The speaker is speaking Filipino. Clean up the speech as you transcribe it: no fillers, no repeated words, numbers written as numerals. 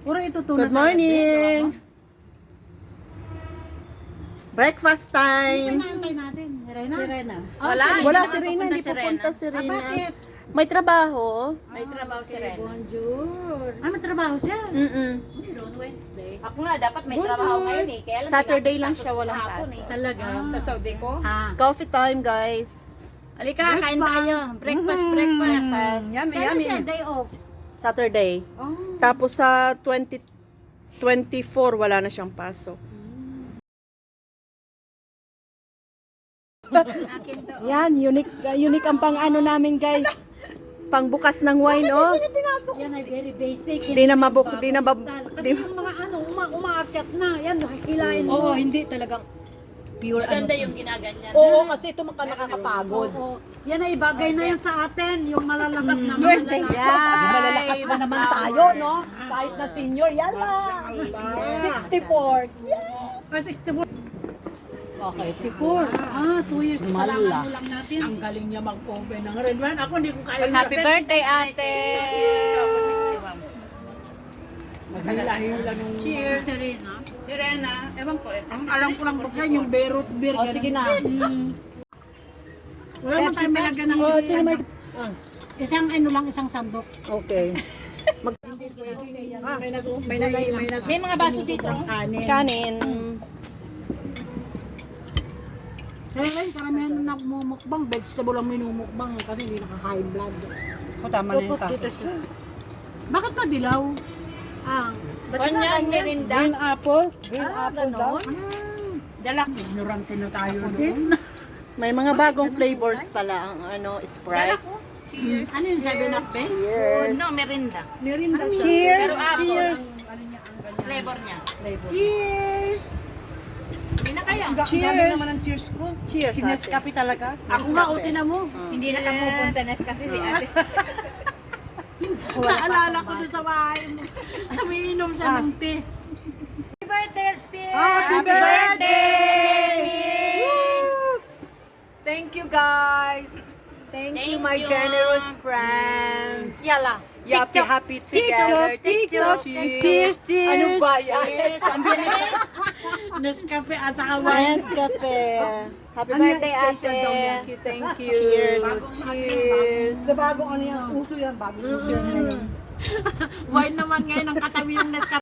Puro itutunan Good morning! Breakfast time! Antay natin. Si Rena. Wala, Wala hindi si Rina, naman hindi pupunta pupunta si Rina. Bakit? May trabaho. May trabaho si Ren. Bonjour. May trabaho siya. Wednesday. Ako nga, dapat may trabaho ngayon eh. Kaya lang Saturday lang tinapos siya, walang kahapon pasok. eh. Talaga. Sa Saudi ko. Coffee time, guys. Halika, kain tayo. Breakfast. Yummy, Kaya yummy. siya, day off. Saturday. Oh. Tapos sa 2024, wala na siyang pasok. Yan, unique ang pang ano namin, guys. Pangbukas ng wine, oh. Yan ay very basic. Di na mabuk, di na mab... Kasi yung mga ano, umaakyat na. Yan, nakikilain mo. Oo, hindi talagang pure Maganda ano. yung ginaganyan. Oo, kasi ito nakakapagod. Oo. Yan ay bagay na yan sa atin. Yung malalakas na mga lalaki. Di malalakas pa naman tayo, no? Kahit na senior, yan lang. 64. Yeah. 64. Okay. 64. 2 years pa lang Mala. ano lang natin. Ang galing niya mag-open ng red wine. Ako hindi ko kaya. Happy birthday, ate! Ako 61. Maghila-hila nung Cheers. Serena. Si Rena, ewan ko eh. Ang alam ko lang buksan yung Beirut beer. O, sige na. Wala naman tayo malagyan ng Oh, sino may... isang ano lang, isang sandok. Okay. May mga baso dito. Kanin. Kaya ngayon, karamihan na namumukbang, vegetable ang minumukbang kasi hindi nakaka-high blood. O, tama na yung Bakit madilaw? Onion, merinda. Green apple. Green apple daw. Deluxe. Ignorante na tayo doon. May mga bagong flavors pala ang ano, Sprite. Cheers. Ano yung 7-up eh? Cheers. No, merinda. Cheers, Pero apple. cheers. Flavor niya. Cheers! Hindi na kaya. Cheers. naman ang cheers ko. Cheers, ate. Kineskapi talaga. Ako nga, uti na mo. Hindi na kapupunta na kasi si ate. Naalala ko doon sa bahay mo. Umiinom siya ng tea. Happy birthday, Spear! Happy birthday! Thank you, guys. Thank you, you, my you. generous friends. Yala. Happy together. TikTok. Cheers, cheers. Ano ba yan? Nescafe at saka wine. Nescafe. Happy birthday, ate. Thank you. Cheers. Cheers. Sa bagong ano yan, uso yan, bagong uso yan ngayon. Wine naman ngayon ang katabi yung Nescafe.